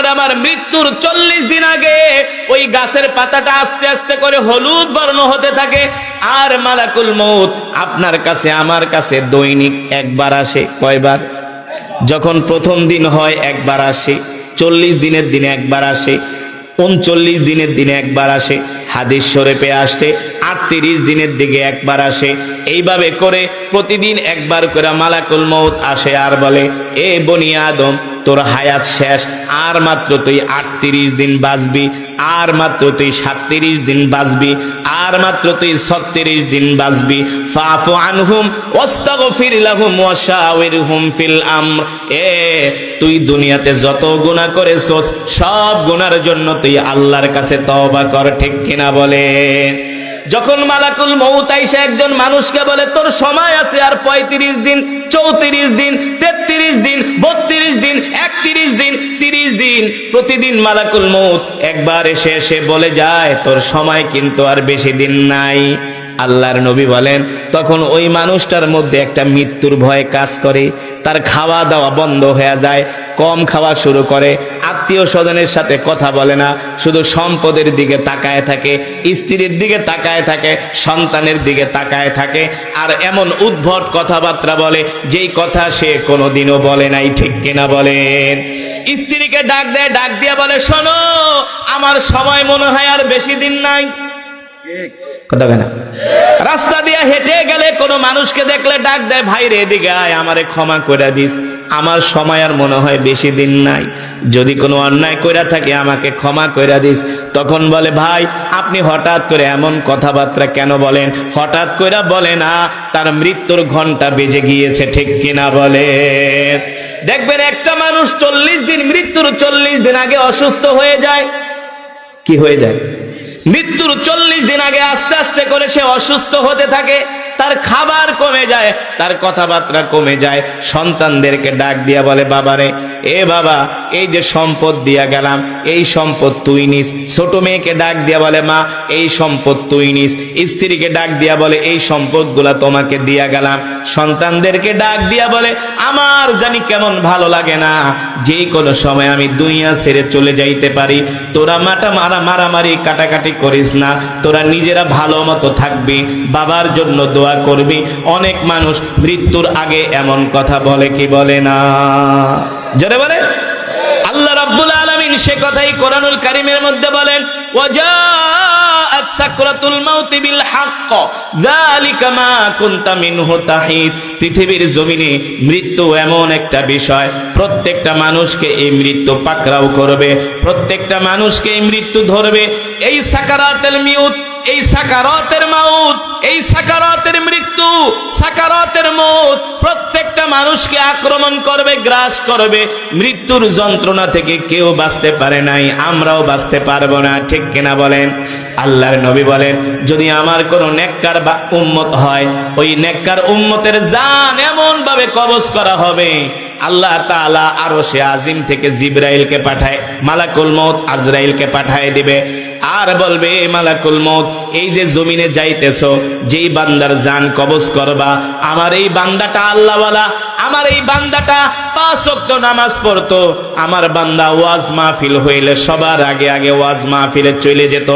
আপনার আমার মৃত্যুর 40 দিন আগে ওই গাছের পাতাটা আস্তে আস্তে করে হলুদ বর্ণ হতে থাকে। আর মালাকুল মউত আপনার কাছে আমার কাছে দৈনিক একবার আসে। কয়বার? যখন প্রথম দিন হয় একবার আসে, 40 দিনের দিনে একবার আসে, 39 দিনের দিনে একবার আসে, হাদিস শরীফে আসে 38 দিনের দিকে একবার আসে। এইভাবে করে প্রতিদিন একবার করে মালাকুল মউত আসে আর বলে, এ বনি আদম, তোর হায়াত শেষ, আর মাত্র তুই 38 দিন বাঁচবি, আর মাত্র তুই 37 দিন বাঁচবি, আর মাত্র তুই 36 দিন বাঁচবি। ফাফু আনহুম ওয়াস্তাগফির লাহুম ওয়াশাওয়িরহুম ফিল আমর। তুই দুনিয়াতে যত গুনাহ করেছস সব গুনার জন্য তুই আল্লাহর কাছে তওবা কর। ঠিক কিনা বলেন? যখন মালাকুল মউত আইসা একজন মানুষকে বলে, তোর সময় আছে আর 35 দিন, 34 দিন, 33 দিন, 32 দিন, 31 দিন, 30 দিন, প্রতিদিন মালাকুল মউত একবার এসে এসে বলে যায়, তোর সময় কিন্তু আর বেশি দিন নাই। আল্লাহর নবী বলেন, তখন ওই মানুষটার মধ্যে একটা মৃত্যুর ভয় কাজ করে, তার খাওয়া দাওয়া বন্ধ হয়ে যায়, কম খাওয়া শুরু করে, আত্মীয় স্বজনের সাথে কথা বলে না, শুধু সম্পদের দিকে তাকায় থাকে, স্ত্রীর দিকে তাকায় থাকে, সন্তানের দিকে তাকায় থাকে, আর এমন উদ্ভট কথাবার্তা বলে যেই কথা সে কোনোদিনও বলে নাই। ঠিক কিনা বলেন? স্ত্রীকে ডাক দেয়, ডাক দিয়ে বলে, শোনো, আমার সময় মনে হয় আর বেশি দিন নাই। কথা বলে না? রাস্তা দিয়ে হেঁটে গেলে কোনো মানুষকে দেখলে ডাক দেয়, ভাই রে এদিকে আয়, আমারে ক্ষমা করে দিস, আমার সময় আর মনে হয় বেশি দিন নাই, যদি কোনো অন্যায় কইরা থাকে আমাকে ক্ষমা কইরা দিস। তখন বলে, ভাই আপনি হঠাৎ করে এমন কথাবার্তা কেন বলেন? হঠাৎ কইরা বলে না, তার মৃত্যুর ঘন্টা বেজে গিয়েছে। ঠিক কিনা বলে? দেখবেন একটা মানুষ 40 দিন, মৃত্যুর 40 দিন আগে অসুস্থ হয়ে যায়। কি হয়ে যায়? মৃত্যুর 40 দিন আগে আস্তে আস্তে করে সে অসুস্থ হতে থাকে, তার খাবার কমে যায়, তার কথাবার্তা কমে যায়। সন্তানদেরকে ডাক দিয়া বলে, বাবারে, এ বাবা, এই যে সম্পদ দিয়া গেলাম, এই সম্পদ তুই নিস। ছোট মেয়েকে ডাক দিয়া বলে, মা, এই সম্পদ তুই নিস। স্ত্রীকে ডাক দিয়া বলে, এই সম্পদগুলা তোমাকে দিয়া গেলাম। সন্তানদেরকে ডাক দিয়া বলে, আমার জানি কেমন ভালো লাগে না, যে কোনো সময় আমি দুনিয়া ছেড়ে চলে যাইতে পারি, তোরা মারামারি কাটাকাটি করিস না, তোরা নিজেরা ভালো মতো থাকবি, বাবার জন্য দোয়া করবি। অনেক মানুষ মৃত্যুর আগে এমন কথা বলে কি বলে না? জোরে বলে। আল্লাহ রাব্বুল আলামিন সে কথাই কোরআনুল কারীমের মধ্যে বলেন, ওয়াজাআত সাকরাতুল মাউতি বিল হক যালিকা মা কুনতা মিনহু তাহিদ। পৃথিবীর জমিনে মৃত্যু এমন একটা বিষয়, প্রত্যেকটা মানুষকে এই মৃত্যু পাকড়াও করবে, প্রত্যেকটা মানুষকে এই মৃত্যু ধরবে। এই সাকারাতুল মাউত, এই সাকারাতের মাউত, এই সাকারাতের মৃত্যু, সাকারাতের মউত প্রত্যেকটা মানুষকে আক্রমণ করবে, গ্রাস করবে। মৃত্যুর যন্ত্রণা থেকে কেউ বাঁচতে পারে নাই, আমরাও বাঁচতে পারবো না। ঠিক কিনা বলেন? আল্লাহর নবী বলেন, যদি আমার কোনো নেককার বা উম্মত হয়, ওই নেককার উম্মতের জান এমন ভাবে কবজ করা হবে, আল্লাহ তাআলা আরশে আজিম থেকে জিবরাইলকে পাঠায়, মালাকুল মউত আজরাইলকে পাঠায় দিবে, আর বলবে, মালাকুল মউত, এই যে জমিনে যাইতেছো, যেই বান্দার জান কবজ করবা, আমার এই বান্দাটা আল্লাহওয়ালা, আমার এই বান্দাটা 5 ওয়াক্ত নামাজ পড়তো, আমার বান্দা ওয়াজ মাহফিল হইলে সবার আগে আগে ওয়াজ মাহফিলে চলে যেত,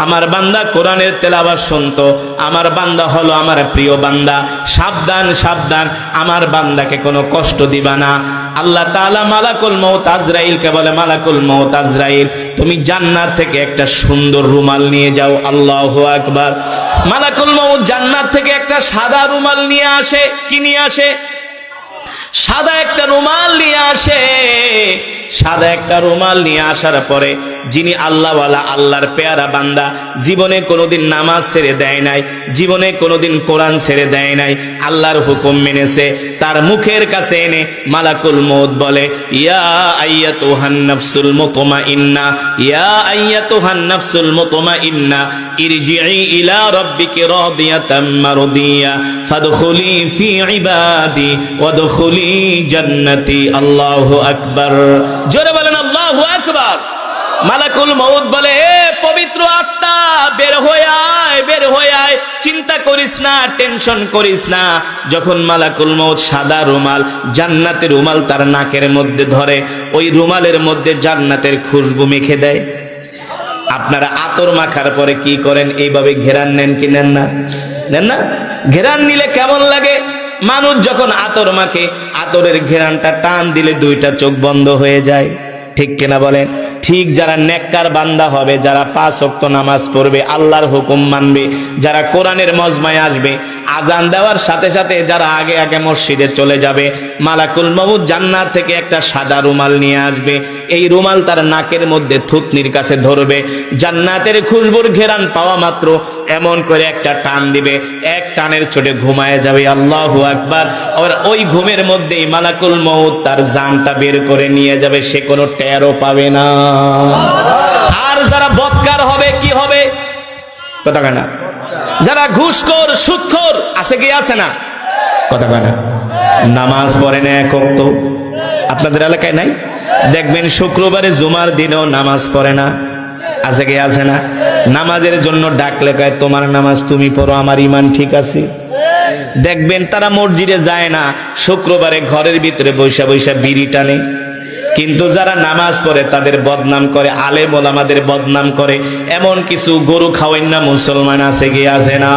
আমার বান্দা কোরআনের তেলাওয়াত শুনতো, আমার বান্দা হলো আমার প্রিয় বান্দা, সাবধান সাবধান, আমার বান্দাকে কোনো কষ্ট দিবা না। আল্লাহ তাআলা মালাকুল মউত আজরাইলকে বলে, মালাকুল মউত আজরাইল, তুমি জান্নাত থেকে একটা সুন্দর রুমাল নিয়ে যাও। আল্লাহু আকবার। মালাকুল মউত জান্নাত থেকে একটা সাদা রুমাল নিয়ে আসে। কি নিয়ে আসে? সাদা একটা রুমাল নিয়ে আসে। সাদা একটা রুমাল নিয়ে আসার পরে, যিনি আল্লাহওয়ালা, আল্লাহর পেয়ারা বান্দা, জীবনে কোনোদিন নামাজ ছেড়ে দেয় নাই, জীবনে কোনোদিন কোরআন ছেড়ে দেয় নাই, আল্লাহর হুকুম মেনেছে, তার মুখের কাছে এনে মালাকুল মউত বলে, ইয়া আইয়াতুহান নাফসুল মুতমাইন্না, ইয়া আইয়াতুহান নাফসুল মুতমাইন্না, ইরজিই ইলা রাব্বিকি রাদিয়াতাম মারদিয়া ফাদখুলি ফি ইবাদি ওয়াদখুলি জান্নাতি। আল্লাহু আকবার। জোরে বলেন আল্লাহু আকবার। মালাকুল মউত বলে, এ পবিত্র আত্মা, বের হয়ে আয়, বের হয়ে আয়, চিন্তা করিস না, টেনশন করিস না। যখন মালাকুল মউত সাদা রুমাল, জান্নাতের রুমাল তার নাকের মধ্যে ধরে, ওই রুমালের মধ্যে জান্নাতের খুশবু মেখে দেয়। আপনারা আতর মাখার পরে কি করেন? এইভাবে ঘেরান নেন কি নেন না? নেন না? ঘেরান নিলে কেমন লাগে? মানুষ যখন আতর মাখে, আতরের ঘেরানটা টান দিলে দুইটা চোখ বন্ধ হয়ে যায়, ঠিক কিনা বলেন? ঠিক যারা নেককার বান্দা হবে, যারা 5 ওয়াক্ত নামাজ পড়বে, আল্লাহর হুকুম মানবে, যারা কোরআনের মজমায় আসবে, আজান দেওয়ার সাথে সাথে যারা আগে আগে মসজিদে চলে যাবে, মালাকুল মউত জান্নাত থেকে একটা সাদা রুমাল নিয়ে আসবে। এই রুমাল তার নাকের মধ্যে থুতনির কাছে ধরবে, জান্নাতের খুশবুর ঘেরান পাওয়া মাত্র এমন করে একটা টান দিবে, এক টানের চোটে ঘুমায় যাবে। আল্লাহু আকবার। আর ওই ঘুমের মধ্যেই মালাকুল মউত তার জানটা বের করে নিয়ে যাবে, সে কোনো টেরও পাবে না। আর যারা বদকার হবে কি হবে? কথা কয় না? যারা ঘুষখোর, সুদখোর আছে কি আছে না? কথা কয় না? নামাজ পড়ে না এক ওয়াক্ত, আপনাদের এলাকায় নাই? দেখবেন শুক্রবারে জুমার দিনও নামাজ পড়ে না, আছে কি আছে না? নামাজের জন্য ডাকলে কয়, তোমার নামাজ তুমি পড়ো, আমার ঈমান ঠিক আছে। দেখবেন তারা মসজিদে যায় না, শুক্রবারে ঘরের ভিতরে বৈশা বৈশা বিড়ি টানে। কিন্তু যারা নামাজ পড়ে তাদের বদনাম করে, আলেম ওলামাদের বদনাম করে। এমন কিছু গরু খাওয়াই না মুসলমান আছে কি আছে না?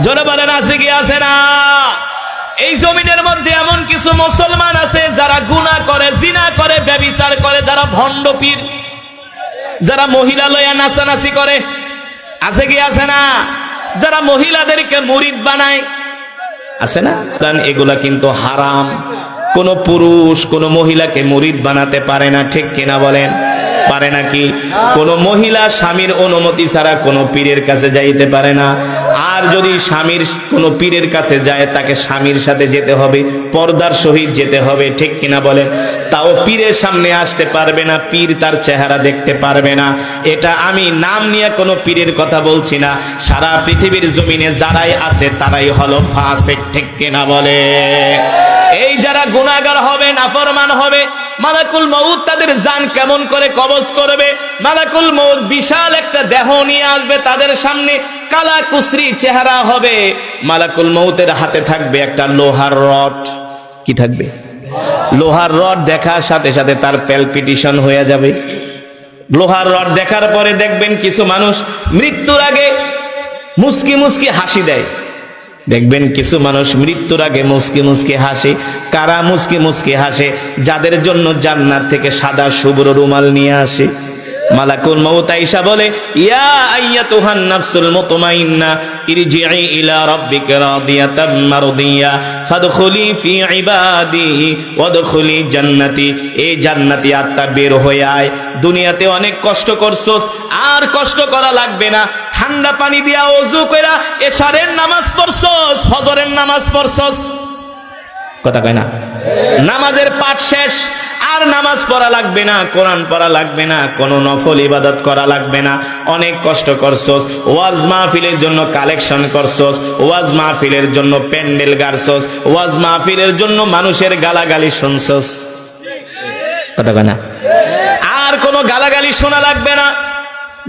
জোরে বলেন, আছে কি আছে না? এই জমিনের মধ্যে এমন কিছু মুসলমান আছে যারা গুনাহ করে, জিনা করে, ব্যভিচার করে, যারা ভণ্ড পীর, যারা মহিলা লয়া নাচানাচি করে, আছে কি আছে না? যারা মহিলাদেরকে মুরিদ বানায়, আছে না? এগুলা কিন্তু হারাম। কোন পুরুষ কোন মহিলাকে মুরিদ বানাতে পারে না, ঠিক কিনা বলেন? পারে নাকি? কোন মহিলা স্বামীর অনুমতি ছাড়া কোন পীরের কাছে যাইতে পারে না। আর যদি স্বামীর কোন পীরের কাছে যায়, তাকে স্বামীর সাথে যেতে হবে, পর্দার সহিত যেতে হবে, ঠিক কিনা বলেন? তাও পীরের সামনে আসতে পারবে না, পীর তার চেহারা দেখতে পারবে না। এটা আমি নাম নিয়ে কোনো পীরের কথা বলছি না, সারা পৃথিবীর জমিনে যারাই আছে তারাই হলো ফাসিক, ঠিক কিনা বলে? এই যারা গুনাহগার হবে, নাফরমান হবে, মালাকুল মউত তাদের জান কেমন করে কবজ করবে? মালাকুল মউত বিশাল একটা দেহ নিয়ে আসবে তাদের সামনে, কালা কুসরি চেহারা হবে। মালাকুল মউতের হাতে থাকবে একটা লোহার রড। কি থাকবে? লোহার রড। দেখার সাথে সাথে তার প্যালপিটেশন হয়ে যাবে। লোহার রড দেখার পরে দেখবেন কিছু মানুষ মৃত্যুর আগে মুস্কি মুস্কি হাসি দেয়। দেখবেন কিছু মানুষ মৃত্যুর আগে মুস্কি মুস্কি হাসে। কারা মুস্কি মুস্কি হাসে? যাদের জন্য জান্নাত থেকে সাদা শুভ্র রুমাল নিয়ে আসে। মালাকুল মউত আয়েশা বলে, ইয়া আইয়াতুহান নাফসুল মুতমাইন্না ইরজিই ইলা রাব্বিকা রাদিয়াতাম মারদিয়া ফাদখুলি ফি ইবাদি ওয়াদখুলি জান্নাতি। এই জান্নাতি আত্মা বের হয়ে আয়, দুনিয়াতে অনেক কষ্ট করছস, আর কষ্ট করা লাগবে না। ঠান্ডা পানি দিয়া ওযু কইরা এশারের নামাজ পড়ছস, ফজরের নামাজ পড়ছস, কথা কয় না? নামাজের পাঠ শেষ, আর নামাজ পড়া লাগবে না, কোরআন পড়া লাগবে না, কোনো নফল ইবাদত করা লাগবে না। অনেক কষ্ট করছস, ওয়াজ মাহফিলের জন্য কালেকশন করছস, ওয়াজ মাহফিলের জন্য প্যান্ডেল গাড়ছস, ওয়াজ মাহফিলের জন্য মানুষের গালাগালি শুনছস, কথা কয় না? আর কোনো গালাগালি শোনা লাগবে না।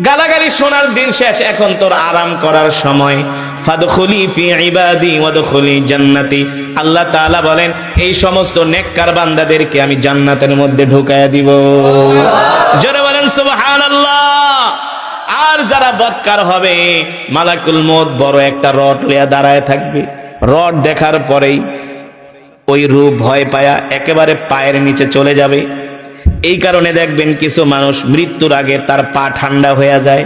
গালাগালি শোনার দিন শেষ, এখন তোর আরাম করার সময়। ফাদখুলি ফি ইবাদি ওয়াদখুলি জান্নাতি। আল্লাহ তাআলা বলেন, এই সমস্ত নেককার বান্দাদেরকে আমি জান্নাতের মধ্যে ঢুকায়া দিব। জোরে বলেন সুবহানাল্লাহ। আর যারা বদকার হবে, মালাকুল মউত বড় একটা রড লইয়া দাঁড়ায় থাকবে। রড দেখার পরেই ওই রূপ ভয় পায়া একেবারে পায়ের নিচে চলে যাবে। এই কারণে দেখবেন কিছু মানুষ মৃত্যুর আগে তার পা ঠান্ডা হয়ে যায়,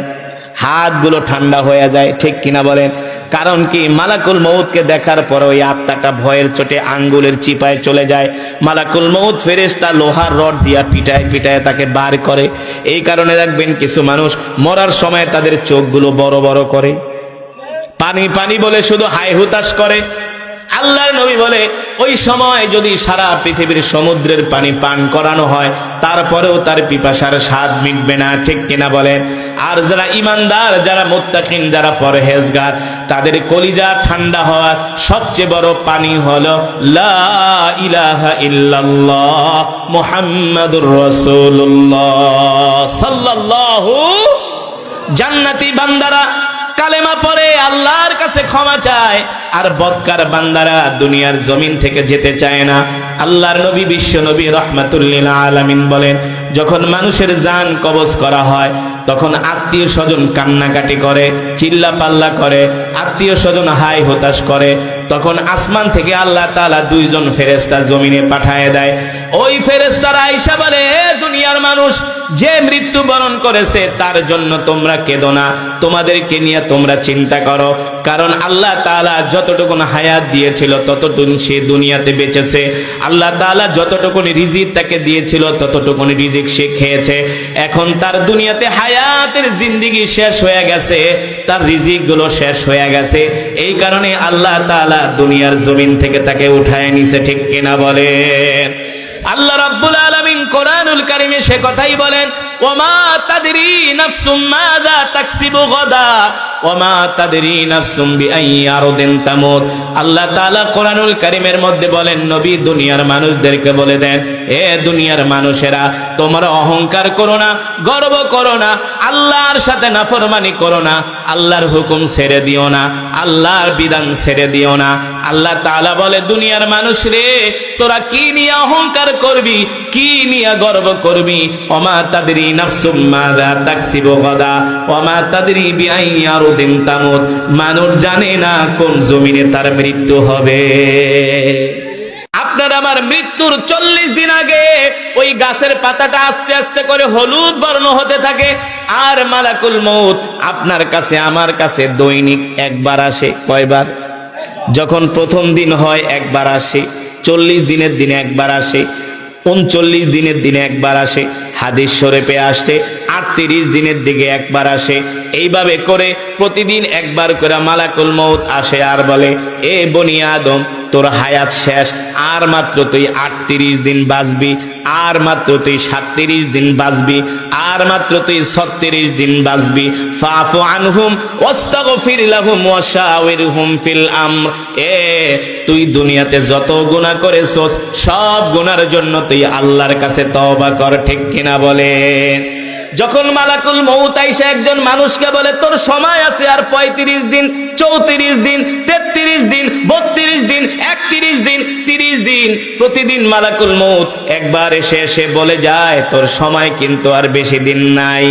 হাতগুলো ঠান্ডা হয়ে যায়, ঠিক কিনা বলেন? কারণ কি? মালাকুল মউতকে দেখার পর ওই আত্মাটা ভয়ের চোটে আঙ্গুলের চিপায় চলে যায়। মালাকুল মউত ফেরেশতা লোহার রড দিয়া পিটায় পিটায় তাকে বার করে। এই কারণে দেখবেন কিছু মানুষ মরার সময় তাদের চোখগুলো বড় বড় করে, পানি পানি বলে শুধু হাই হুতাশ করে। আল্লাহর নবী বলে, ওই সময় যদি সারা পৃথিবীর সমুদ্রের পানি পান করানো হয়, তারপরেও তার পিপাসার স্বাদ মিটবে না, ঠিক কিনা বলেন? আর যারা ইমানদার, যারা মুত্তাকিন, যারা পরহেজগার, তাদের কলিজা ঠান্ডা হওয়ার সবচেয়ে বড় পানি হলো লা ইলাহা ইল্লাল্লাহ মুহাম্মাদুর রাসূলুল্লাহ সাল্লাল্লাহু। জান্নাতি বান্দারা কালেমা পড়ে আল্লাহর কাছে ক্ষমা চায়, আর বদকার বান্দারা দুনিয়ার জমিন থেকে যেতে চায় না। আল্লাহর নবী বিশ্ব নবী রাহমাতুল লিল আলামিন বলেন, যখন মানুষের জান কবজ করা হয় তখন আত্মীয় স্বজন কান্নাকাটি করে, চিল্লা পাল্লা করে, আত্মীয় স্বজন হাই হতাশ করে। তখন আসমান থেকে আল্লাহ তাআলা দুইজন ফেরেশতা জমিনে পাঠায় দেয়। ওই ফেরেশতারা আয়েশা বলে, হে দুনিয়ার মানুষ, যে মৃত্যুবরণ করেছে তার জন্য তোমরা কেঁদো না, তোমাদেরকে নিয়ে তোমরা চিন্তা করো। কারণ আল্লাহ তাআলা যতটুকুন হায়াত দিয়েছিল ততটুকুন সে দুনিয়াতে বেঁচেছে। আল্লাহ তাআলা যতটুকুন রিজিক তাকে দিয়েছিল ততটুকুন রিজিক সে খেয়েছে। এখন তার দুনিয়াতে হায়াতের জিন্দেগি শেষ হয়ে গেছে, তার রিজিক গুলো শেষ হয়ে গেছে। এই কারণে আল্লাহ তাআলা দুনিয়ার জমিন থেকে তাকে উঠায় নিছে, ঠিক কিনা বলেন? আল্লাহ রাব্বুল আলামিন কোরআনুল কারীমে সে কথাই বলেন, ওমা তাদরি নাফসুম মাযা তাকসিবু গাদা ওমা তাদরি নাফসুম বিআইয়ি আরদিন তামুত। আল্লাহ তাআলা কোরআনুল কারীমের মধ্যে বলেন, নবী দুনিয়ার মানুষদেরকে বলে দেন, এ দুনিয়ার মানুষেরা, তোমরা অহংকার করো না, গর্ব করো না, আল্লাহর সাথে নাফরমানি করো না, আল্লাহর হুকুম ছেড়ে দিও না, আল্লাহর বিধান ছেড়ে দিও না। আল্লাহ তাআলা বলে, দুনিয়ার মানুষ রে, তোরা কি নিয়ে অহংকার করবি, কি নিয়ে গর্ব করবি? ওমা তাদরি নাফসুম মাযা তাকসিবু গাদা ওমা তাদরি বিআইয়ি আরদিন তামুত। মানুষ জানে না কোন জমিনে তার মৃত্যু হবে। আপনার আমার মৃত্যুর 40 দিন আগে ওই গাছের পাতাটা আস্তে আস্তে করে হলুদ বর্ণ হতে থাকে, আর মালাকুল মউত আপনার কাছে আমার কাছে দৈনিক একবার আসে। কয়বার? যখন প্রথম দিন হয় একবার আসে, 40 দিনের দিনে একবার আসে, 39 দিনের দিনে একবার আসে, হাদিস শরীফে আসছে 38 দিনের দিকে একবার আসে। এইভাবে করে প্রতিদিন একবার করে মালাকুল মউত আসে আর বলে, এ বনি আদম, তোর হায়াত শেষ, আর মাত্র তুই 38 দিন বাঁচবি, আর মাত্র তুই 37 দিন বাঁচবি, আর মাত্র তুই 36 দিন বাঁচবি। ফাফু আনহুম ওয়াস্তাগফির লাহুম ওয়াশাওয়িরহুম ফিল আমর। তুই দুনিয়াতে যত গুনাহ করেছস সব গুনার জন্য তুই আল্লাহর কাছে তওবা কর, ঠিক কিনা বলেন? যখন মালাকুল মউত আইসা একজন মানুষকে বলে, তোর সময় আছে আর 35 দিন, 34 দিন, 33 দিন, 32 দিন, 31 দিন, 30 দিন, প্রতিদিন মালাকুল মউত একবার এসে এসে বলে যায়, তোর সময় কিন্তু আর বেশি দিন নাই।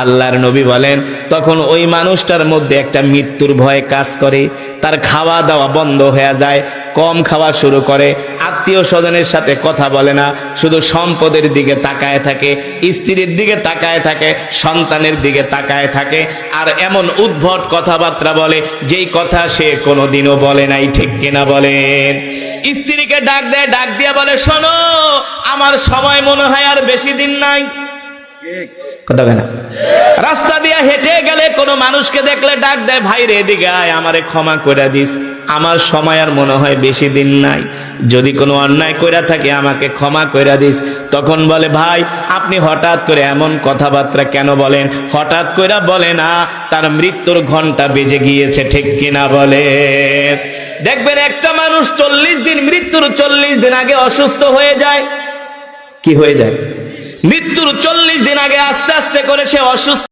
আল্লাহর নবী বলেন, তখন ওই মানুষটার মধ্যে একটা মৃত্যুর ভয় কাজ করে, তার খাওয়া দাওয়া বন্ধ হয়ে যায়, কম খাওয়া শুরু করে, আত্মীয় স্বজনের সাথে কথা বলে না, শুধু সম্পদের দিকে তাকায় থাকে, স্ত্রীর দিকে তাকায় থাকে, সন্তানের দিকে তাকায় থাকে, আর এমন উদ্ভট কথাবার্তা বলে যেই কথা সে কোনোদিনও বলে নাই, ঠিক কিনা বলেন? স্ত্রীকে ডাক দেয়, ডাক দিয়ে বলে, শোনো, আমার সময় মনে হয় আর বেশি দিন নাই। কথা বলে না? রাস্তা দিয়ে হেঁটে গেলে কোনো মানুষকে দেখলে ডাক দেয়, ভাই রে এদিকে আয়, আমারে ক্ষমা করে দিস, আমার সময় আর মনে হয় বেশি দিন নাই, যদি কোনো অন্যায় কইরা থাকে আমাকে ক্ষমা কইরা দিস। তখন বলে, ভাই আপনি হঠাৎ করে এমন কথাবার্তা কেন বলেন? হঠাৎ কইরা বলে না, তার মৃত্যুর ঘন্টা বেজে গিয়েছে, ঠিক কিনা বলে? দেখবেন একটা মানুষ 40 দিন, মৃত্যুর 40 দিন আগে অসুস্থ হয়ে যায়। কি হয়ে যায়? মৃত্যুর 40 দিন আগে আস্তে আস্তে করে সে অসুস্থ